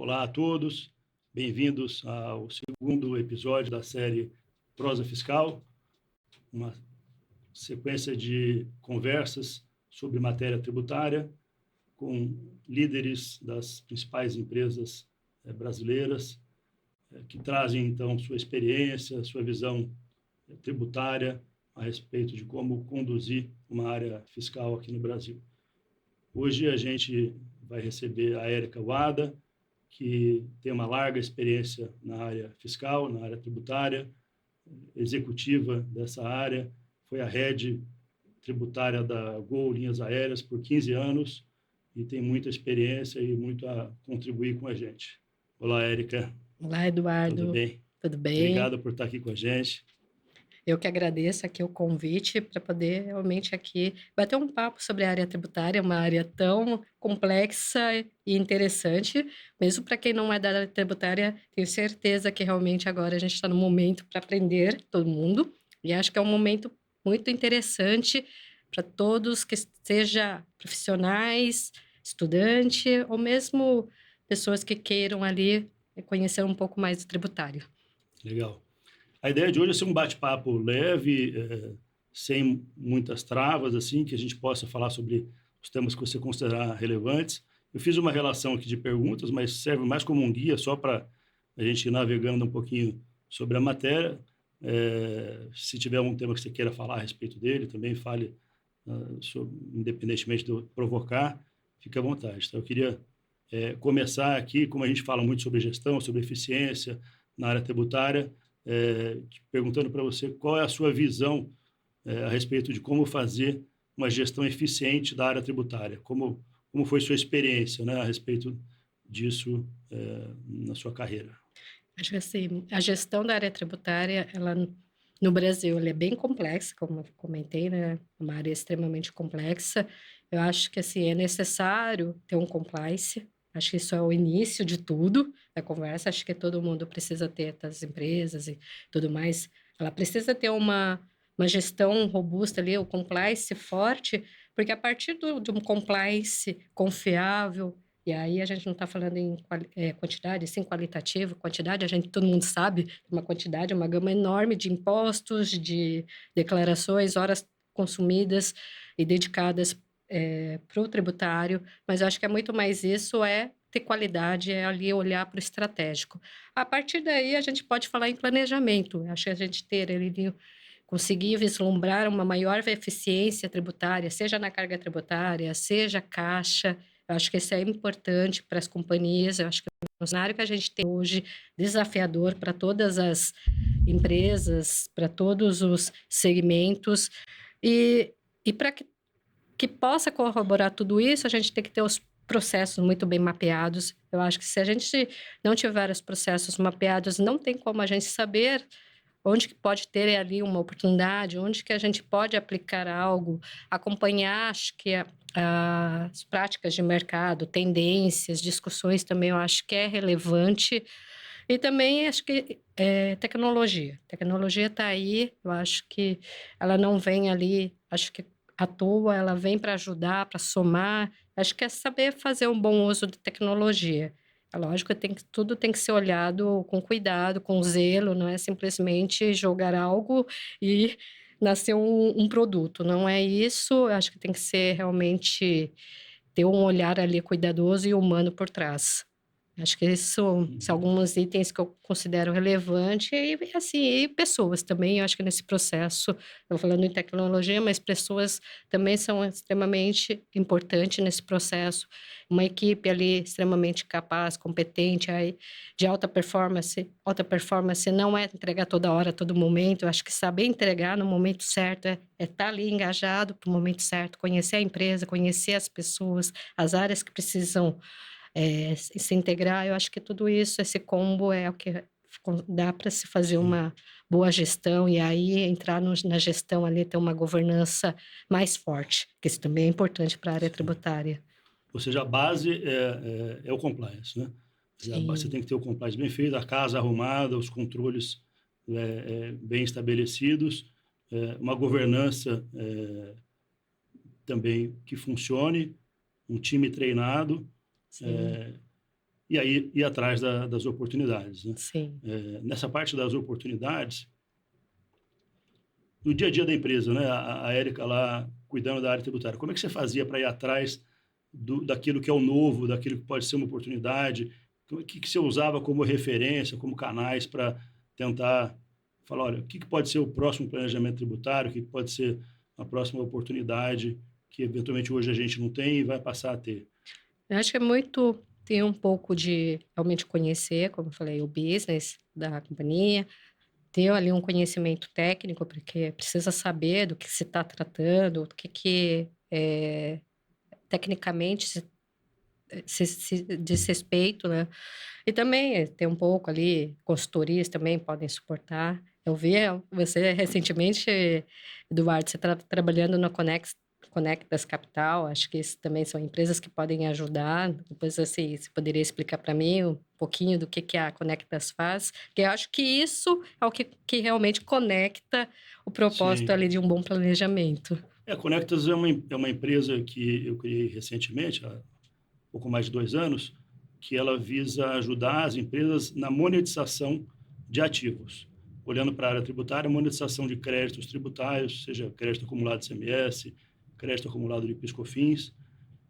Olá a todos, bem-vindos ao segundo episódio da série Prosa Fiscal, uma sequência de conversas sobre matéria tributária com líderes das principais empresas brasileiras que trazem, então, sua experiência, sua visão tributária a respeito de como conduzir uma área fiscal aqui no Brasil. Hoje a gente vai receber a Érica Wada, que tem uma larga experiência na área fiscal, na área tributária, executiva dessa área, foi a head tributária da Gol Linhas Aéreas por 15 anos e tem muita experiência e muito a contribuir com a gente. Olá, Érica. Olá, Eduardo. Tudo bem? Tudo bem. Obrigado por estar aqui com a gente. Eu que agradeço aqui o convite para poder realmente aqui bater um papo sobre a área tributária, uma área tão complexa e interessante, mesmo para quem não é da área tributária, tenho certeza que realmente agora a gente está no momento para aprender, todo mundo, e acho que é um momento muito interessante para todos, que seja profissionais, estudante, ou mesmo pessoas que queiram ali conhecer um pouco mais do tributário. Legal. A ideia de hoje é ser um bate-papo leve, sem muitas travas, assim, que a gente possa falar sobre os temas que você considerar relevantes. Eu fiz uma relação aqui de perguntas, mas serve mais como um guia, só para a gente ir navegando um pouquinho sobre a matéria. Se tiver um tema que você queira falar a respeito dele, também fale, independentemente de eu provocar, fique à vontade. Então, eu queria começar aqui, como a gente fala muito sobre gestão, sobre eficiência na área tributária, perguntando para você qual é a sua visão a respeito de como fazer uma gestão eficiente da área tributária, como foi sua experiência, né, a respeito disso na sua carreira. Acho que assim, a gestão da área tributária, ela no Brasil, ela é bem complexa, como eu comentei, né, uma área extremamente complexa. Eu acho que assim, é necessário ter um compliance. Acho que isso é o início de tudo da conversa. Acho que todo mundo precisa ter, das empresas e tudo mais. Ela precisa ter uma gestão robusta ali, o compliance forte, porque a partir de um compliance confiável, e aí a gente não está falando em quantidade, sim qualitativo. Quantidade, todo mundo sabe, uma quantidade, uma gama enorme de impostos, de declarações, horas consumidas e dedicadas para o tributário, mas eu acho que é muito mais isso, ter qualidade, ali olhar para o estratégico. A partir daí, a gente pode falar em planejamento. Eu acho que a gente conseguir vislumbrar uma maior eficiência tributária, seja na carga tributária, seja caixa. Eu acho que isso é importante para as companhias. Eu acho que o cenário que a gente tem hoje, desafiador para todas as empresas, para todos os segmentos, e para que possa corroborar tudo isso, a gente tem que ter os processos muito bem mapeados. Eu acho que se a gente não tiver os processos mapeados, não tem como a gente saber onde que pode ter ali uma oportunidade, onde que a gente pode aplicar algo, acompanhar, acho que as práticas de mercado, tendências, discussões também eu acho que é relevante. E também acho que tecnologia. Tecnologia está aí, eu acho que ela não vem ali, acho que à toa, ela vem para ajudar, para somar. Acho que é saber fazer um bom uso de tecnologia. É lógico que tudo tem que ser olhado com cuidado, com zelo, não é simplesmente jogar algo e nascer um produto. Não é isso, eu acho que tem que ser realmente ter um olhar ali cuidadoso e humano por trás. Acho que isso são alguns itens que eu considero relevantes e, assim, e pessoas também. Eu acho que nesse processo, estou falando em tecnologia, mas pessoas também são extremamente importantes nesse processo. Uma equipe ali extremamente capaz, competente, aí, de alta performance. Alta performance não é entregar toda hora, todo momento. Eu acho que saber entregar no momento certo é estar ali engajado para o momento certo, conhecer a empresa, conhecer as pessoas, as áreas que precisam se integrar. Eu acho que tudo isso, esse combo é o que dá para se fazer uma boa gestão e aí entrar na gestão ali, ter uma governança mais forte, que isso também é importante para a área tributária. Ou seja, a base é o compliance, né? Você tem que ter o compliance bem feito, a casa arrumada, os controles bem estabelecidos, uma governança também que funcione, um time treinado, e aí ir atrás das oportunidades, né? Sim. Nessa parte das oportunidades, no dia a dia da empresa, né? A Érica lá cuidando da área tributária, como é que você fazia para ir atrás daquilo que é o novo, daquilo que pode ser uma oportunidade? O que você usava como referência, como canais para tentar falar, olha, o que pode ser o próximo planejamento tributário, o que pode ser a próxima oportunidade que eventualmente hoje a gente não tem e vai passar a ter? Eu acho que é muito ter um pouco de realmente conhecer, como eu falei, o business da companhia, ter ali um conhecimento técnico, porque precisa saber do que se está tratando, do que tecnicamente se diz respeito, né? E também ter um pouco ali, consultorias também podem suportar. Eu vi você recentemente, Eduardo, você está trabalhando na Conectas Capital, acho que isso também são empresas que podem ajudar. Depois, assim, você poderia explicar para mim um pouquinho do que a Conectas faz? Porque eu acho que isso é o que realmente conecta o propósito Sim. ali de um bom planejamento. A Conectas é uma empresa que eu criei recentemente, há pouco mais de 2 anos, que ela visa ajudar as empresas na monetização de ativos. Olhando para a área tributária, monetização de créditos tributários, seja crédito acumulado de ICMS, crédito acumulado de PIS/COFINS,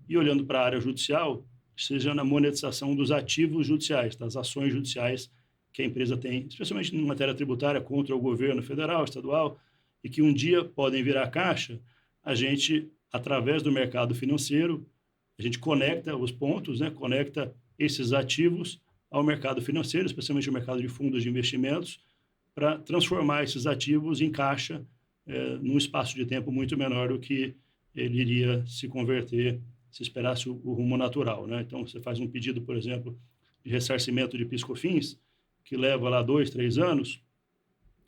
e olhando para a área judicial, seja na monetização dos ativos judiciais, das ações judiciais que a empresa tem, especialmente em matéria tributária contra o governo federal, estadual, e que um dia podem virar caixa. A gente, através do mercado financeiro, a gente conecta os pontos, né? Conecta esses ativos ao mercado financeiro, especialmente o mercado de fundos de investimentos, para transformar esses ativos em caixa num espaço de tempo muito menor do que ele iria se converter se esperasse o rumo natural, né? Então, você faz um pedido, por exemplo, de ressarcimento de PIS/COFINS, que leva lá 2, 3 anos,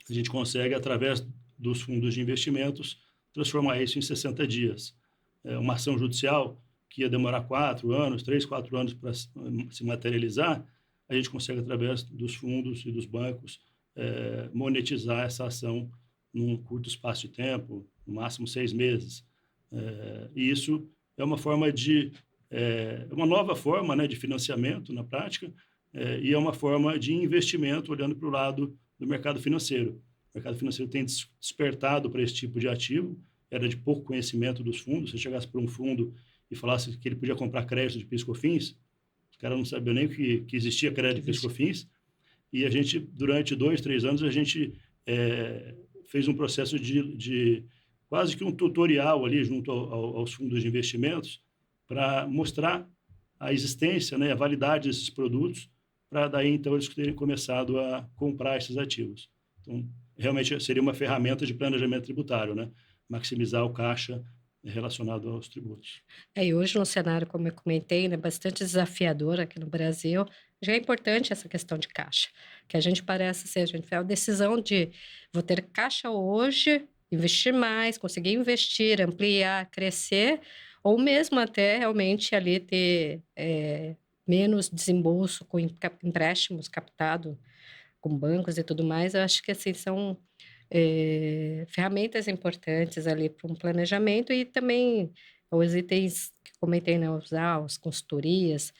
a gente consegue, através dos fundos de investimentos, transformar isso em 60 dias. Uma ação judicial que ia demorar 4 anos, 3, 4 anos para se materializar, a gente consegue, através dos fundos e dos bancos, monetizar essa ação num curto espaço de tempo, no máximo 6 meses. E isso é uma forma uma nova forma, né, de financiamento na prática, e é uma forma de investimento olhando para o lado do mercado financeiro. O mercado financeiro tem despertado para esse tipo de ativo, era de pouco conhecimento dos fundos. Se chegasse para um fundo e falasse que ele podia comprar crédito de PIS/COFINS, os caras não sabiam nem que existia crédito de PIS/COFINS, e a gente, durante 2, 3 anos, a gente fez um processo de quase que um tutorial ali junto aos fundos de investimentos para mostrar a existência, né, a validade desses produtos, para daí então eles terem começado a comprar esses ativos. Então, realmente seria uma ferramenta de planejamento tributário, né? Maximizar o caixa relacionado aos tributos. E hoje no cenário, como eu comentei, né, bastante desafiador aqui no Brasil, já é importante essa questão de caixa, que a gente parece ser, a gente faz a decisão de vou ter caixa hoje, investir mais, conseguir investir, ampliar, crescer, ou mesmo até realmente ali ter menos desembolso com empréstimos captado com bancos e tudo mais. Eu acho que assim são ferramentas importantes ali para um planejamento e também os itens que comentei, né, usar as consultorias,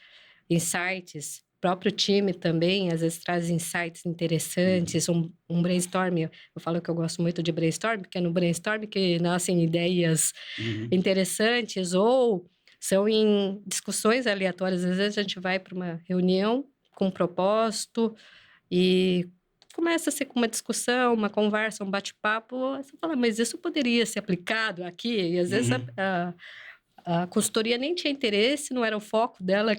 insights, próprio time também às vezes traz insights Uhum. interessantes, um brainstorming, eu falo que eu gosto muito de brainstorming, porque é no brainstorming que nascem ideias Uhum. interessantes ou são em discussões aleatórias, às vezes a gente vai para uma reunião com um propósito e começa a ser com uma discussão, uma conversa, um bate-papo, você fala: "Mas isso poderia ser aplicado aqui?" E às vezes Uhum. a consultoria nem tinha interesse, não era o foco dela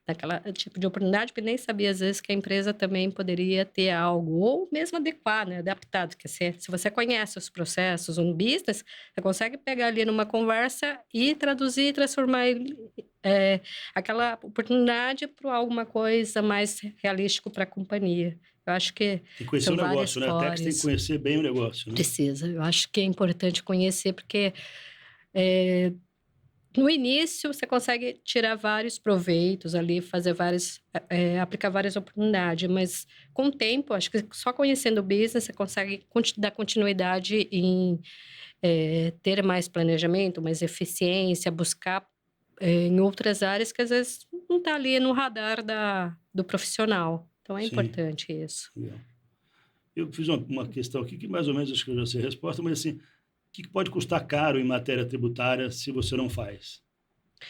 naquela tipo de oportunidade, porque nem sabia às vezes que a empresa também poderia ter algo, ou mesmo adequar, né, adaptado, que se você conhece os processos, um business, você consegue pegar ali numa conversa e traduzir e transformar aquela oportunidade para alguma coisa mais realístico para a companhia. Eu acho que Tem que conhecer são o várias negócio, né? A Tex tem que fores. conhecer bem o negócio, né? Precisa. Eu acho que é importante conhecer, porque eh, no início você consegue tirar vários proveitos ali, fazer aplicar várias oportunidades, mas com o tempo, acho que só conhecendo o business você consegue dar continuidade em ter mais planejamento, mais eficiência, buscar em outras áreas que às vezes não está ali no radar do profissional. Então, é Sim. importante isso. Legal. Eu fiz uma questão aqui que mais ou menos acho que eu já sei a resposta, mas assim, o que pode custar caro em matéria tributária se você não faz,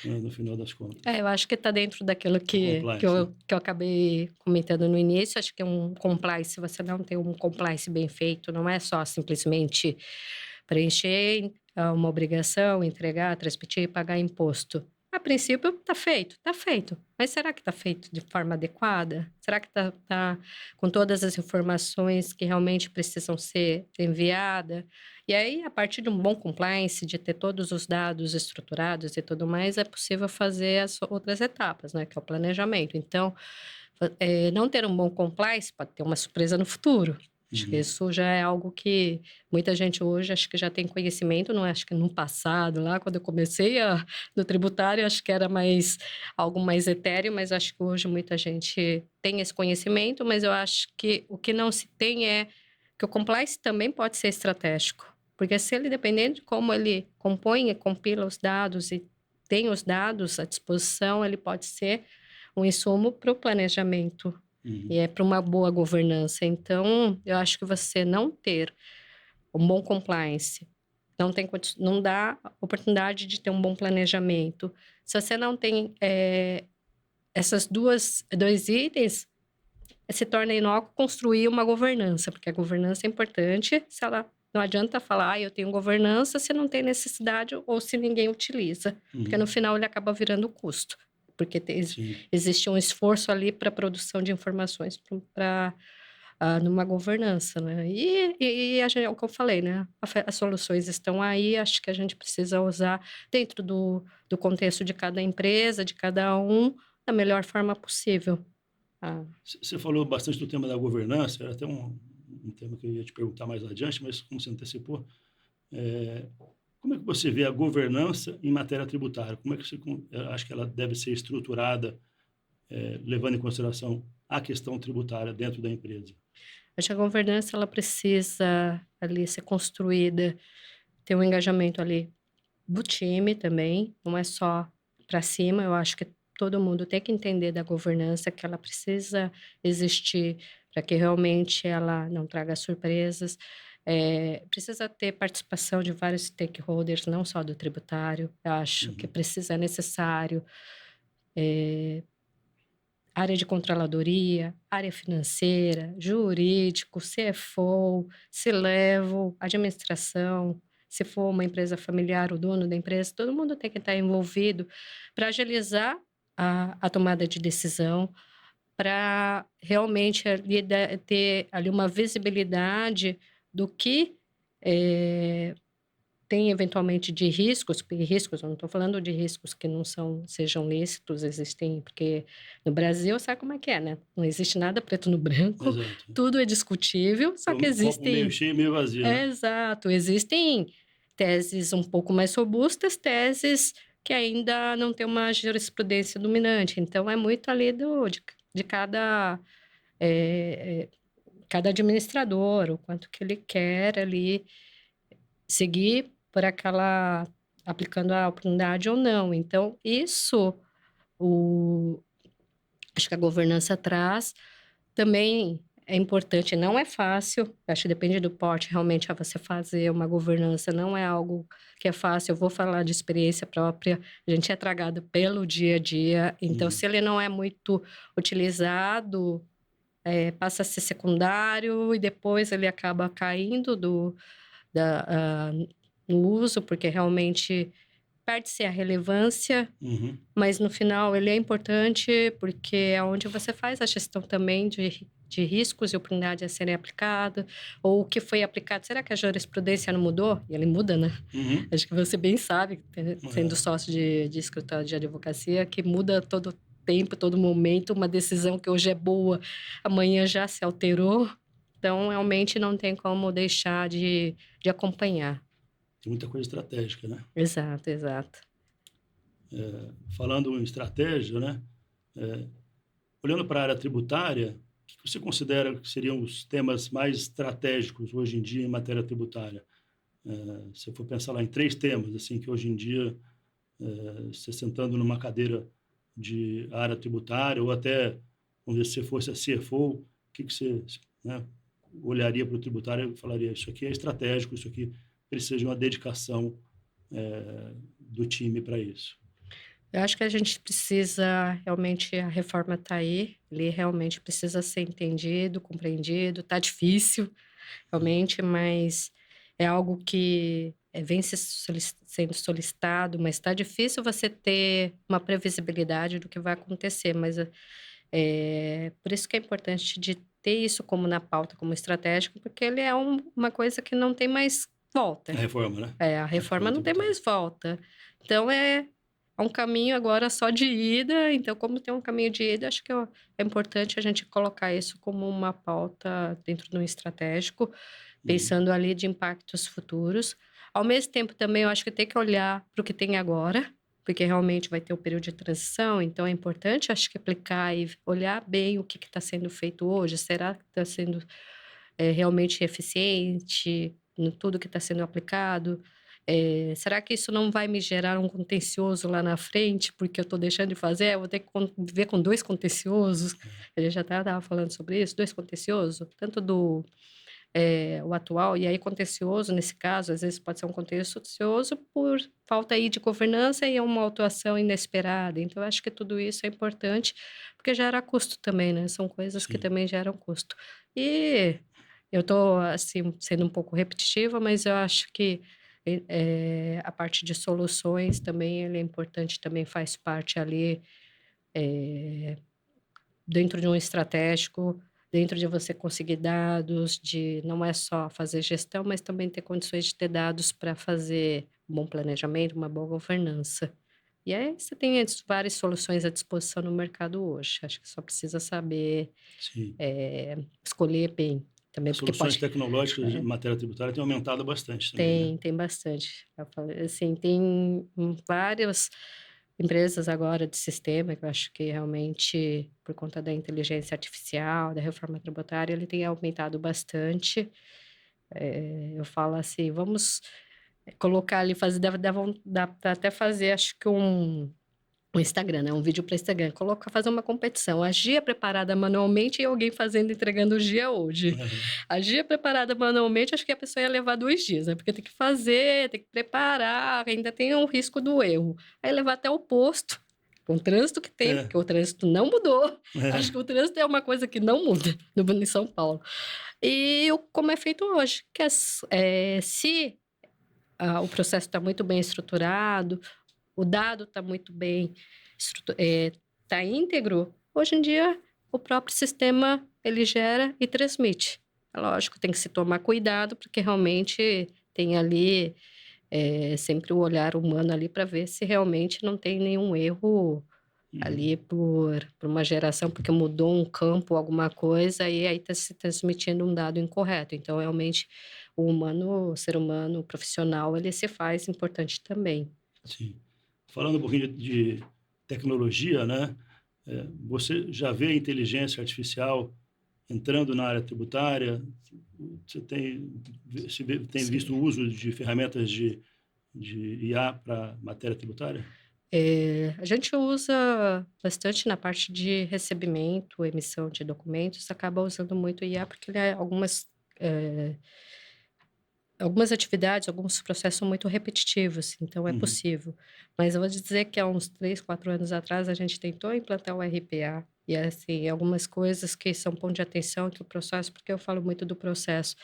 né, no final das contas? Eu acho que está dentro daquilo que Compliance, né? eu acabei comentando no início. Acho que é um compliance, se você não tem um compliance bem feito, não é só simplesmente preencher uma obrigação, entregar, transmitir e pagar imposto. A princípio, está feito, está feito. Mas será que está feito de forma adequada? Será que está com todas as informações que realmente precisam ser enviadas? E aí, a partir de um bom compliance, de ter todos os dados estruturados e tudo mais, é possível fazer as outras etapas, né? Que é o planejamento. Então, não ter um bom compliance pode ter uma surpresa no futuro. Acho que isso já é algo que muita gente hoje acho que já tem conhecimento, não é? Acho que no passado, lá quando eu comecei no tributário, acho que era algo mais etéreo, mas acho que hoje muita gente tem esse conhecimento, mas eu acho que o que não se tem é que o compliance também pode ser estratégico, porque se ele, dependendo de como ele compõe e compila os dados e tem os dados à disposição, ele pode ser um insumo para o planejamento. E é para uma boa governança. Então, eu acho que você não ter um bom compliance, não dá oportunidade de ter um bom planejamento. Se você não tem esses dois itens, se torna inócuo construir uma governança, porque a governança é importante. Se ela não adianta falar, eu tenho governança, se não tem necessidade ou se ninguém utiliza, porque no final ele acaba virando custo. Porque existe um esforço ali para a produção de informações para numa governança, né? É o que eu falei, né? As soluções estão aí, acho que a gente precisa usar dentro do contexto de cada empresa, de cada um, da melhor forma possível. Você falou bastante do tema da governança, era até um tema que eu ia te perguntar mais adiante, mas como você antecipou, como é que você vê a governança em matéria tributária? Como é que você acha que ela deve ser estruturada, levando em consideração a questão tributária dentro da empresa? Acho que a governança ela precisa ali ser construída, ter um engajamento ali do time também, não é só para cima. Eu acho que todo mundo tem que entender da governança, que ela precisa existir para que realmente ela não traga surpresas. Precisa ter participação de vários stakeholders, não só do tributário. Eu acho que é necessário área de controladoria, área financeira, jurídico, CFO, C-level, administração. Se for uma empresa familiar, o dono da empresa, todo mundo tem que estar envolvido para agilizar a tomada de decisão, para realmente ali ter ali uma visibilidade do que tem eventualmente de riscos, porque riscos, eu não estou falando de riscos que não sejam lícitos, existem, porque no Brasil, sabe como é que é, né? Não existe nada preto no branco, Exato. tudo é discutível, só que existem... Meio cheio, meio vazio, né? Exato, existem teses um pouco mais robustas, teses que ainda não têm uma jurisprudência dominante, então é muito ali de cada administrador, o quanto que ele quer ali seguir por aquela, aplicando a oportunidade ou não. Então, acho que a governança traz. Também é importante, não é fácil, acho que depende do porte, realmente, a você fazer uma governança não é algo que é fácil. Eu vou falar de experiência própria, a gente é tragado pelo dia a dia, então, se ele não é muito utilizado, passa a ser secundário e depois ele acaba caindo no uso, porque realmente perde-se a relevância, mas no final ele é importante porque é onde você faz a gestão também de riscos e oportunidades a serem aplicados, ou o que foi aplicado. Será que a jurisprudência não mudou? E ele muda, né? Acho que você bem sabe, sendo sócio de escritório de advocacia, que muda todo tempo, todo momento, uma decisão que hoje é boa, amanhã já se alterou. Então, realmente não tem como deixar de acompanhar. Tem muita coisa estratégica, né? Exato, exato. Falando em estratégia, né? Olhando para a área tributária, o que você considera que seriam os temas mais estratégicos hoje em dia em matéria tributária? Se eu for pensar lá em 3 temas, assim, que hoje em dia, você sentando numa cadeira de área tributária, ou até, vamos dizer, se você fosse a CFO, o que você, né, olharia para o tributário e falaria, isso aqui é estratégico, isso aqui precisa de uma dedicação do time para isso? Eu acho que a gente precisa realmente, a reforma está aí, ele realmente precisa ser entendido, compreendido, está difícil, realmente, mas é algo que vem sendo solicitado, mas está difícil você ter uma previsibilidade do que vai acontecer, mas por isso que é importante de ter isso como na pauta, como estratégico, porque ele é uma coisa que não tem mais A volta. reforma, né? A A reforma reforma não tem tributária. mais volta. Então é um caminho agora só de ida, então como tem um caminho de ida, acho que é importante a gente colocar isso como uma pauta dentro de um estratégico, pensando ali de impactos futuros. Ao mesmo tempo também eu acho que tem que olhar para o que tem agora, porque realmente vai ter o período de transição, então é importante acho que aplicar e olhar bem o que está sendo feito hoje, será que está sendo realmente eficiente em tudo que está sendo aplicado? Será que isso não vai me gerar um contencioso lá na frente, porque eu estou deixando de fazer? Eu vou ter que viver com 2 contenciosos. A gente já estava falando sobre isso, 2 contenciosos, tanto o atual, e aí contencioso, nesse caso, às vezes pode ser um contencioso por falta aí de governança e uma autuação inesperada. Então, eu acho que tudo isso é importante, porque gera custo também, né? São coisas que Sim, também geram custo. E eu estou, assim, sendo um pouco repetitiva, mas eu acho que a parte de soluções também ele é importante, também faz parte ali dentro de um estratégico, dentro de você conseguir dados, de não é só fazer gestão, mas também ter condições de ter dados para fazer um bom planejamento, uma boa governança. E aí você tem várias soluções à disposição no mercado hoje. Acho que só precisa saber sim. escolher bem também, As porque soluções pode. tecnológicas de É, matéria tributária têm aumentado bastante também, né? tem bastante. Eu falei, assim, tem várias empresas agora de sistema que eu acho que realmente, por conta da inteligência artificial, da reforma tributária, ele tem aumentado bastante. Eu falo assim, vamos colocar ali, fazer, dá para até fazer, acho que um Instagram, né? Um vídeo para Instagram. Coloca, fazer uma competição. A Gia preparada manualmente e alguém fazendo, entregando o Gia hoje. A Gia preparada manualmente, acho que a pessoa ia levar 2 dias, né? Porque tem que fazer, tem que preparar, ainda tem o risco do erro. Aí levar até o posto, com o trânsito que tem, É, porque o trânsito não mudou. Acho que é, o trânsito é uma coisa que não muda em São Paulo. E como é feito hoje, que se o processo está muito bem estruturado, o dado está muito bem está íntegro, hoje em dia o próprio sistema ele gera e transmite. É lógico, tem que se tomar cuidado, porque realmente tem ali sempre o olhar humano ali para ver se realmente não tem nenhum erro ali por uma geração, porque mudou um campo, alguma coisa, e aí está se transmitindo um dado incorreto. Então, realmente, o humano, o ser humano, o profissional, ele se faz importante também. sim. Falando um pouquinho de tecnologia, né? Você já vê a inteligência artificial entrando na área tributária? Você tem visto Sim. o uso de ferramentas de IA para matéria tributária? A gente usa bastante na parte de recebimento, emissão de documentos, acaba usando muito o IA, porque ele eh, algumas atividades, alguns processos são muito repetitivos, então é Uhum. possível. Mas eu vou dizer que há uns 3, 4 anos atrás a gente tentou implantar o RPA, e assim, algumas coisas que são ponto de atenção que o processo, porque eu falo muito do processo,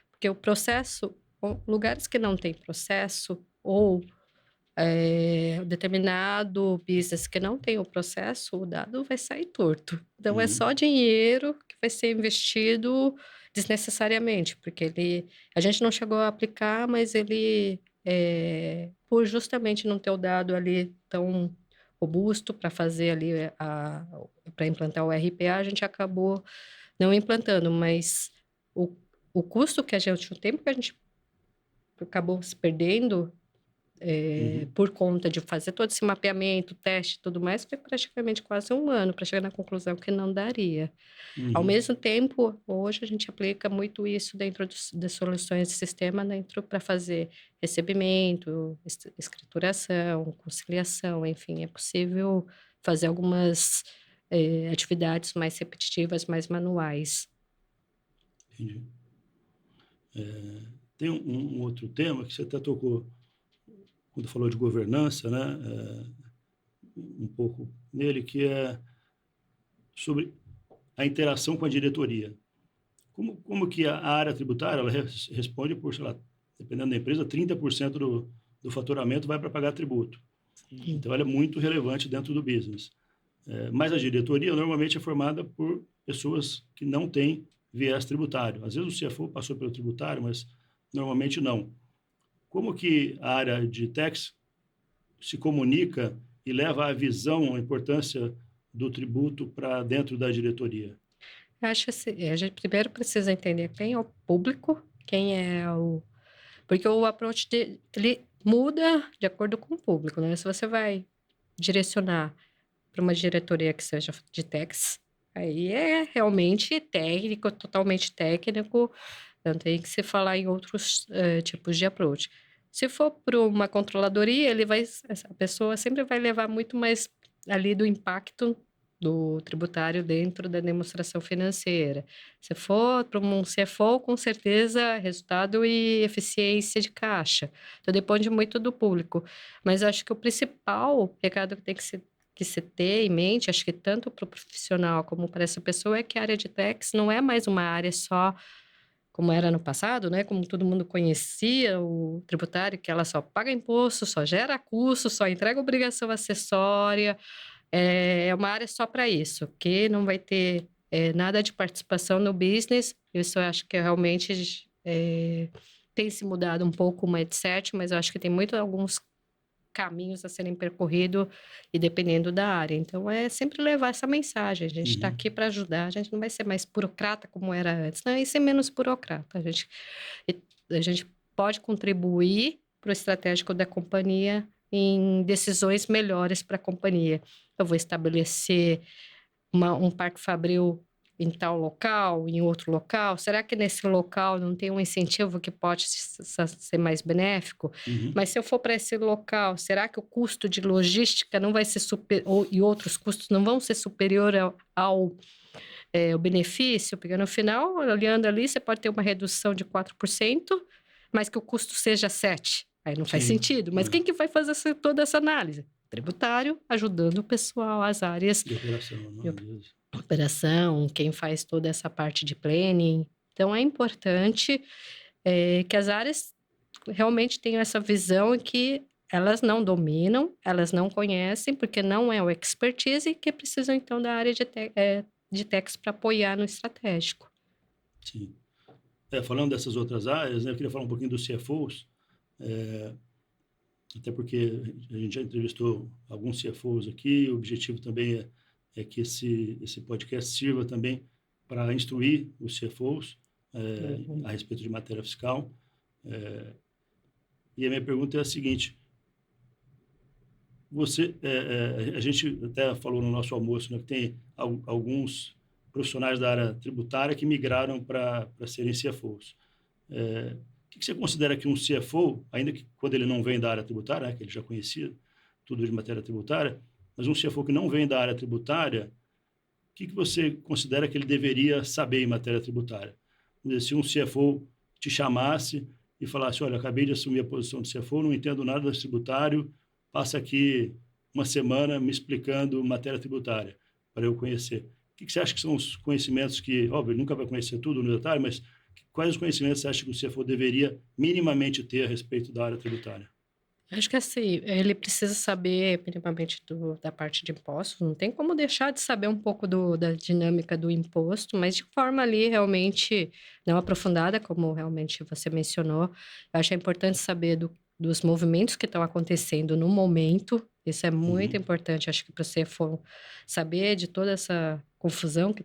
porque o processo, lugares que não tem processo ou determinado business que não tem o processo, o dado vai sair torto. Então é Uhum. só dinheiro que vai ser investido desnecessariamente, porque a gente não chegou a aplicar, mas ele, por justamente não ter o dado ali tão robusto para fazer ali para implantar o RPA, a gente acabou não implantando, mas o, o custo que a gente, o tempo que a gente acabou se perdendo Uhum. por conta de fazer todo esse mapeamento, teste e tudo mais, foi praticamente quase 1 ano para chegar na conclusão que não daria. Ao Uhum. mesmo tempo, hoje a gente aplica muito isso dentro das soluções de sistema, dentro para fazer recebimento, escrituração, conciliação, enfim, é possível fazer algumas atividades mais repetitivas, mais manuais. Entendi. Tem um outro tema que você até tocou quando falou de governança, né? Um pouco nele, que é sobre a interação com a diretoria. Como que a área tributária ela responde por, sei lá, dependendo da empresa, 30% do faturamento vai para pagar tributo. Então, ela é muito relevante dentro do business. Mas a diretoria normalmente é formada por pessoas que não têm viés tributário. Às vezes o CFO passou pelo tributário, mas normalmente não. Como que a área de tax se comunica e leva a visão, a importância do tributo para dentro da diretoria? Eu acho que a gente primeiro precisa entender quem é o público, quem é o... Porque o approach ele muda de acordo com o público, né? Se você vai direcionar para uma diretoria que seja de tax, aí é realmente técnico, totalmente técnico, não tem que se falar em outros tipos de approach. Se for para uma controladoria, a pessoa sempre vai levar muito mais ali do impacto do tributário dentro da demonstração financeira. Se for para um CFO, com certeza, resultado e eficiência de caixa. Então, depende muito do público. Mas acho que o principal recado que tem que se ter em mente, acho que tanto para o profissional como para essa pessoa, é que a área de tax não é mais uma área só como era no passado, né? Como todo mundo conhecia o tributário, que ela só paga imposto, só gera custo, só entrega obrigação acessória. É uma área só para isso, que não vai ter nada de participação no business. Isso eu acho que realmente tem se mudado um pouco o mindset, mas eu acho que tem alguns caminhos a serem percorridos e dependendo da área. Então, é sempre levar essa mensagem. A gente está aqui para ajudar, a gente não vai ser mais burocrata como era antes, né? E ser menos burocrata. A gente pode contribuir para o estratégico da companhia em decisões melhores para a companhia. Eu vou estabelecer um parque fabril em tal local, em outro local? Será que nesse local não tem um incentivo que pode ser mais benéfico? Mas se eu for para esse local, será que o custo de logística não vai ser e outros custos não vão ser superior ao benefício? Porque no final, olhando ali, você pode ter uma redução de 4%, mas que o custo seja 7%. Aí não faz sentido. Mas quem que vai fazer toda essa análise? Tributário, ajudando o pessoal, as áreas de operação, operação, quem faz toda essa parte de planning. Então, é importante que as áreas realmente tenham essa visão que elas não dominam, elas não conhecem, porque não é o expertise, e que precisam, então, da área de tax para apoiar no estratégico. Sim. Falando dessas outras áreas, né, eu queria falar um pouquinho dos CFOs, até porque a gente já entrevistou alguns CFOs aqui, o objetivo também é que esse podcast sirva também para instruir os CFOs a respeito de matéria fiscal. E a minha pergunta é a seguinte: a gente até falou no nosso almoço, né, que tem alguns profissionais da área tributária que migraram para serem CFOs. O que você considera que um CFO, ainda que quando ele não vem da área tributária, né, que ele já conhecia tudo de matéria tributária, mas um CFO que não vem da área tributária, o que você considera que ele deveria saber em matéria tributária? Se um CFO te chamasse e falasse: olha, acabei de assumir a posição de CFO, não entendo nada de tributário, passa aqui uma semana me explicando matéria tributária para eu conhecer. O que você acha que são os conhecimentos que, óbvio, ele nunca vai conhecer tudo no detalhe, mas quais os conhecimentos você acha que o CFO deveria minimamente ter a respeito da área tributária? Acho que assim, ele precisa saber minimamente da parte de impostos, não tem como deixar de saber um pouco da dinâmica do imposto, mas de forma ali realmente não aprofundada, como realmente você mencionou. Eu acho importante saber dos movimentos que estão acontecendo no momento, isso é muito importante, acho que para você for saber de toda essa confusão que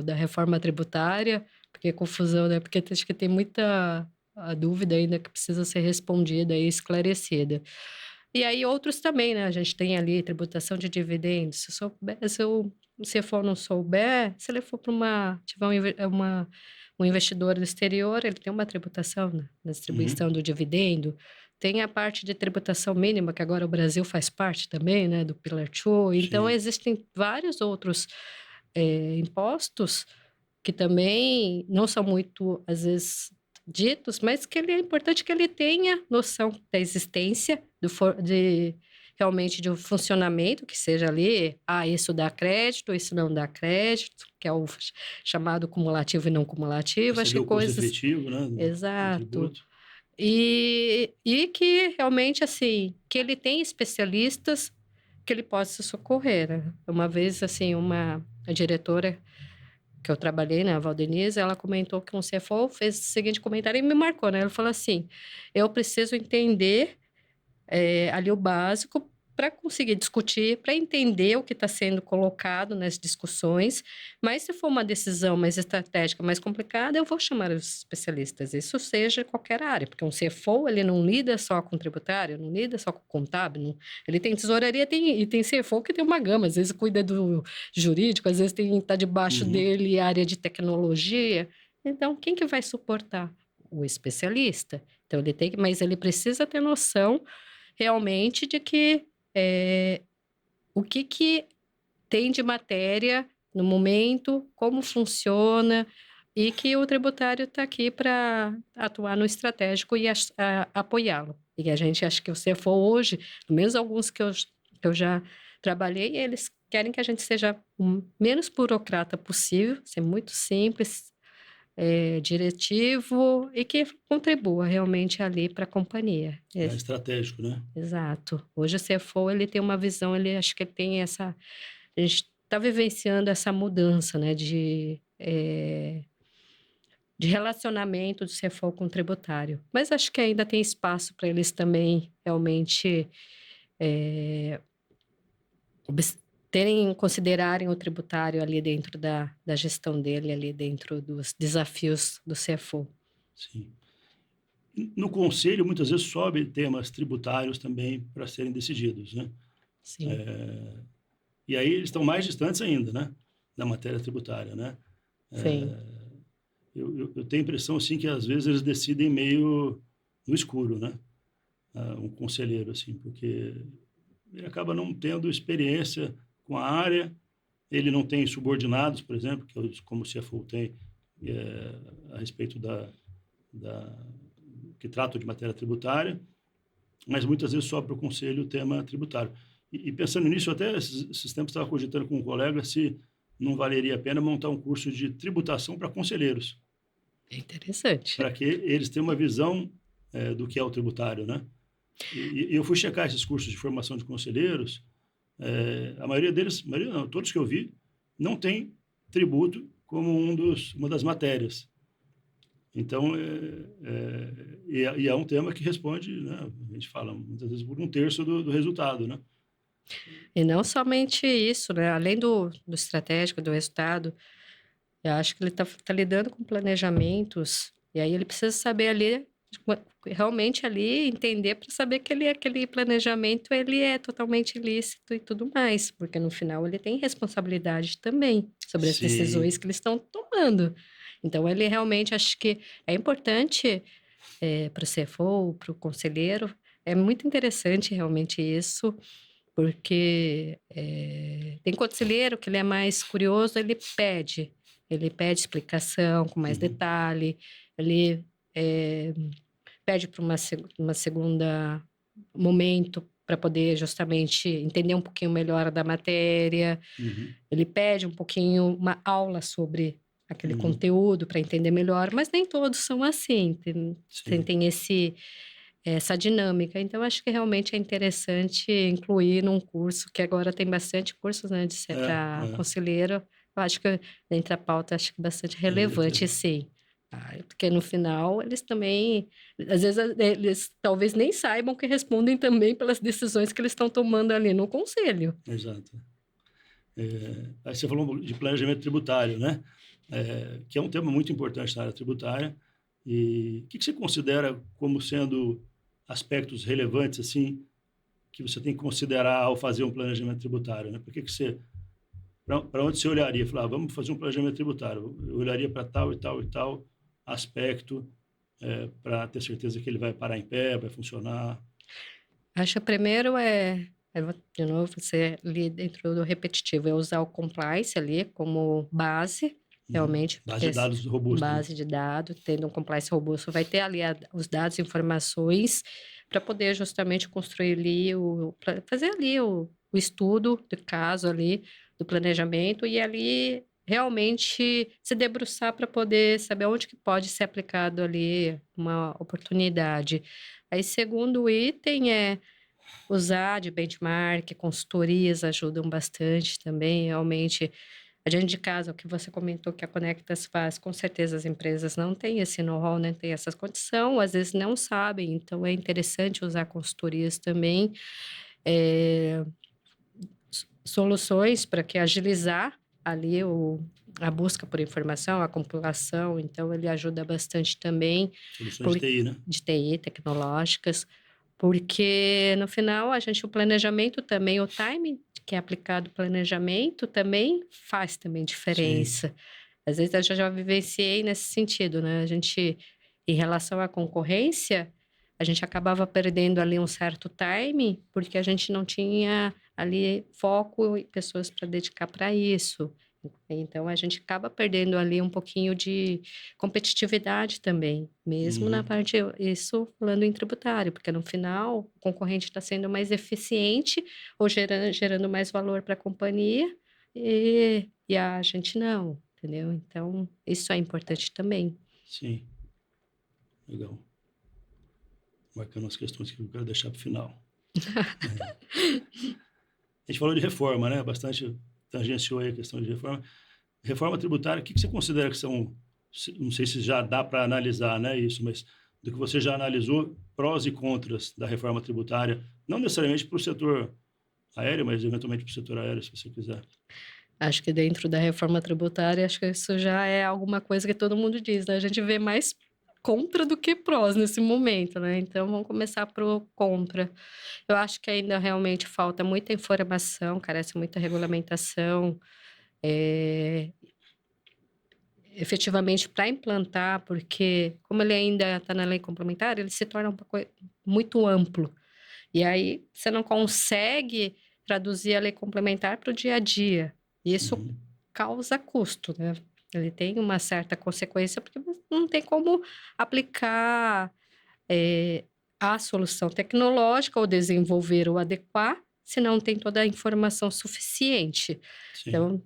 da reforma tributária, porque confusão, né? Porque acho que tem muita a dúvida ainda que precisa ser respondida e esclarecida. E aí outros também, né? A gente tem ali tributação de dividendos. Se o CFO não souber, se ele for para tiver um investidor do exterior, ele tem uma tributação, né, na distribuição do dividendo. tem a parte de tributação mínima, que agora o Brasil faz parte também, né, do Pillar 2. Então, Sim. existem vários outros impostos que também não são muito, às vezes, ditos, mas que é importante que ele tenha noção da existência, realmente de um funcionamento, que seja ali, isso dá crédito, isso não dá crédito, que é o chamado cumulativo e não cumulativo. Acho Perceber que o custo coisas... efetivo, né, do Exato. tributo. E que realmente, assim, que ele tem especialistas que ele possa socorrer, né? Uma vez, assim, a diretora que eu trabalhei, né, a Valdenise, ela comentou que um CFO fez o seguinte comentário e me marcou, né? Ela falou assim, eu preciso entender ali o básico para conseguir discutir, para entender o que está sendo colocado nas discussões, mas se for uma decisão mais estratégica, mais complicada, eu vou chamar os especialistas, isso seja qualquer área, porque um CFO, ele não lida só com tributário, não lida só com contábil, ele tem tesouraria e tem CFO que tem uma gama, às vezes cuida do jurídico, às vezes está debaixo Uhum. dele a área de tecnologia, então quem que vai suportar? O especialista. Então, mas ele precisa ter noção realmente de que o que tem de matéria no momento, como funciona, e que o tributário está aqui para atuar no estratégico e apoiá-lo. E a gente acha que o CFO hoje, pelo menos alguns que eu já trabalhei, eles querem que a gente seja o menos burocrata possível, ser muito simples, diretivo e que contribua realmente ali para a companhia. É estratégico, né? Exato. Hoje o CFO, ele tem uma visão, acho que ele tem essa... A gente está vivenciando essa mudança, né, de relacionamento do CFO com o tributário. Mas acho que ainda tem espaço para eles também realmente considerarem o tributário ali dentro da gestão dele, ali dentro dos desafios do CFO. Sim. No conselho, muitas vezes sobem temas tributários também para serem decididos, né? Sim. E aí eles estão mais distantes ainda, né, da matéria tributária, né? Sim. Eu tenho a impressão, assim, que às vezes eles decidem meio no escuro, né? Um conselheiro, assim, porque ele acaba não tendo experiência com a área, ele não tem subordinados, por exemplo, como o CFO tem, a respeito que tratam de matéria tributária, mas muitas vezes sobra para o conselho o tema tributário. E pensando nisso, até esses tempos estava cogitando com um colega se não valeria a pena montar um curso de tributação para conselheiros. É interessante. Para que eles tenham uma visão do que é o tributário, né? E eu fui checar esses cursos de formação de conselheiros, a maioria deles, não, todos que eu vi, não tem tributo como uma das matérias. Então, é um tema que responde, né, a gente fala muitas vezes por um terço do resultado, né? E não somente isso, né? Além do estratégico, do resultado, eu acho que ele está lidando com planejamentos, e aí ele precisa saber ali, realmente ali, entender para saber que aquele planejamento ele é totalmente ilícito e tudo mais, porque no final ele tem responsabilidade também sobre as decisões que eles estão tomando. Então, ele realmente, acho que é importante para o CFO, para o conselheiro, é muito interessante realmente isso, porque tem conselheiro que ele é mais curioso, ele pede explicação com mais detalhe, ele pede para uma segunda momento para poder justamente entender um pouquinho melhor da matéria, ele pede um pouquinho, uma aula sobre aquele conteúdo para entender melhor, mas nem todos são assim, tem essa dinâmica. Então, acho que realmente é interessante incluir num curso, que agora tem bastante cursos, né, de ser para conselheiro. Eu acho que dentro da pauta, acho que bastante relevante, sim. Porque no final, eles também, às vezes, eles talvez nem saibam que respondem também pelas decisões que eles estão tomando ali no conselho. Exato. Aí você falou de planejamento tributário, né? Que é um tema muito importante na área tributária. E o que você considera como sendo aspectos relevantes, assim, que você tem que considerar ao fazer um planejamento tributário, né? Para onde você olharia? Falar, vamos fazer um planejamento tributário. Eu olharia para tal e tal e tal aspecto para ter certeza que ele vai parar em pé, vai funcionar? Acho que primeiro de novo, você ali dentro do repetitivo, é usar o compliance ali como base, realmente, Base de dados robusta, né? base de dados, tendo um compliance robusto, vai ter ali os dados e informações para poder justamente construir ali, fazer ali o estudo do caso ali, do planejamento, e ali realmente se debruçar para poder saber onde que pode ser aplicado ali uma oportunidade. Aí, segundo item usar de benchmark, consultorias ajudam bastante também, realmente. A gente de casa, o que você comentou que a Conectas faz, com certeza as empresas não têm esse know-how, não têm essa condição, às vezes não sabem, então é interessante usar consultorias também, soluções para que agilizar ali a busca por informação, a compilação, então ele ajuda bastante também. Soluções de TI, né? De TI, tecnológicas, porque no final o planejamento também, o timing que é aplicado o planejamento também faz também diferença. Sim. Às vezes eu já vivenciei nesse sentido, né? A gente, em relação à concorrência, a gente acabava perdendo ali um certo time, porque a gente não tinha ali foco e pessoas para dedicar para isso. Então, a gente acaba perdendo ali um pouquinho de competitividade também, mesmo na parte, isso falando em tributário, porque no final o concorrente está sendo mais eficiente ou gerando mais valor para a companhia e a gente não, entendeu? Então, isso é importante também. Sim, legal. Marcando as questões que eu quero deixar para o final. A gente falou de reforma, né? Bastante tangenciou aí a questão de reforma. Reforma tributária, o que você considera que são, não sei se já dá para analisar, né, isso, mas do que você já analisou, prós e contras da reforma tributária, não necessariamente para o setor aéreo, mas eventualmente para o setor aéreo, se você quiser. Acho que dentro da reforma tributária, acho que isso já é alguma coisa que todo mundo diz, né? A gente vê mais contra do que prós nesse momento, né? Então, vamos começar pro contra. Eu acho que ainda realmente falta muita informação, carece muita regulamentação, efetivamente para implantar, porque como ele ainda está na lei complementar, ele se torna muito amplo. E aí você não consegue traduzir a lei complementar para o dia a dia. E isso causa custo, né? Ele tem uma certa consequência, porque não tem como aplicar a solução tecnológica ou desenvolver ou adequar se não tem toda a informação suficiente. Sim. Então,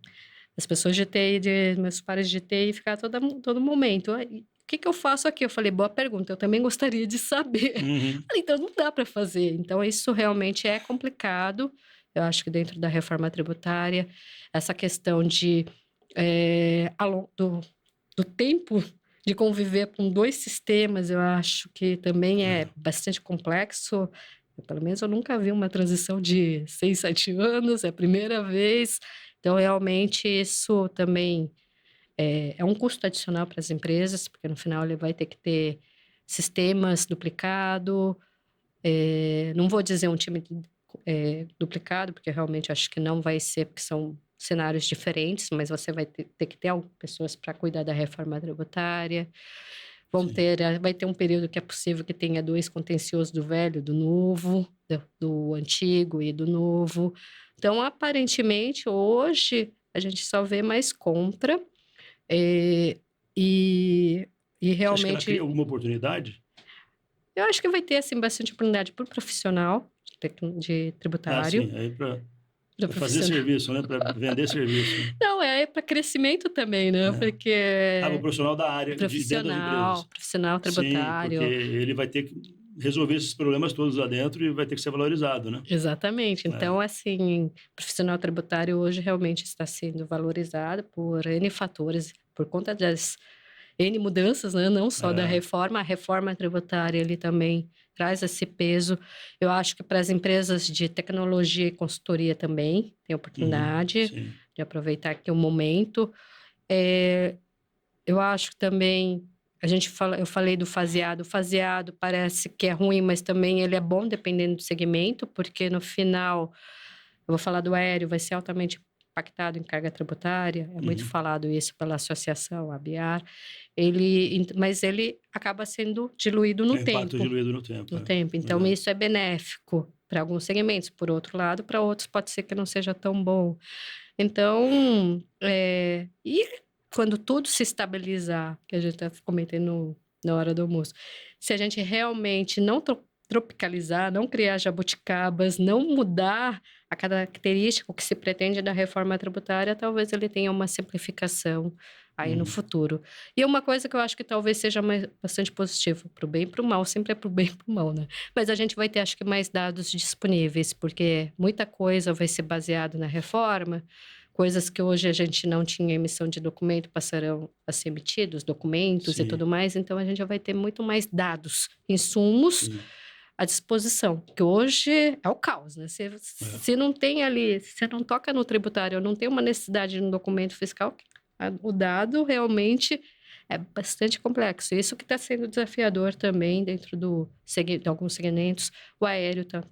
as pessoas de TI, meus pares de TI, ficam todo momento. O que eu faço aqui? Eu falei, boa pergunta, eu também gostaria de saber. Falei, então, não dá para fazer. Então, isso realmente é complicado. Eu acho que dentro da reforma tributária, essa questão do tempo de conviver com dois sistemas, eu acho que também é bastante complexo. Pelo menos eu nunca vi uma transição de 6, 7 anos, é a primeira vez. Então, realmente, isso também é um custo adicional para as empresas, porque no final ele vai ter que ter sistemas duplicados. Não vou dizer um time duplicado, porque realmente acho que não vai ser, porque são cenários diferentes, mas você vai ter que ter pessoas para cuidar da reforma tributária. Vai ter um período que é possível que tenha dois contenciosos do velho, do novo, do antigo e do novo. Então, aparentemente, hoje, a gente só vê mais contra. E Você acha que ela realmente, cria alguma oportunidade? eu acho que vai ter, assim, bastante oportunidade para o profissional de tributário. Sim, aí para fazer profissional. serviço, né? Para vender serviço. Né? Não, para crescimento também, né? Porque o profissional da área, de dentro das empresas. Profissional Sim, porque tributário. ele vai ter que resolver esses problemas todos lá dentro e vai ter que ser valorizado, né? Exatamente. Então, assim, profissional tributário hoje realmente está sendo valorizado por N fatores, por conta das N mudanças, né? Não só da reforma, a reforma tributária ele também traz esse peso. Eu acho que para as empresas de tecnologia e consultoria também tem oportunidade de aproveitar aqui o momento. Eu acho que também eu falei do faseado. O faseado parece que é ruim, mas também ele é bom dependendo do segmento, porque no final, eu vou falar do aéreo, vai ser altamente impactado em carga tributária, é muito Uhum. falado isso pela associação, a BIAR, mas ele acaba sendo diluído É no o impacto tempo, diluído no tempo, é Então, verdade. isso é benéfico para alguns segmentos, por outro lado, para outros pode ser que não seja tão bom. Então, e quando tudo se estabilizar, que a gente está comentando na hora do almoço, se a gente realmente não tropicalizar, não criar jabuticabas, não mudar a característica, o que se pretende da reforma tributária, talvez ele tenha uma simplificação aí no Uhum. futuro. E uma coisa que eu acho que talvez seja bastante positivo, para o bem e para o mal, sempre é para o bem e para o mal, né? Mas a gente vai ter, acho que, mais dados disponíveis, porque muita coisa vai ser baseada na reforma, coisas que hoje a gente não tinha emissão de documento passarão a ser emitidos, documentos e Sim, tudo mais, então a gente já vai ter muito mais dados, insumos sim. à disposição, que hoje é o caos, né? É. Se não tem ali, se você não toca no tributário, não tem uma necessidade no documento fiscal, o dado realmente é bastante complexo. Isso que está sendo desafiador também dentro de alguns segmentos. O aéreo está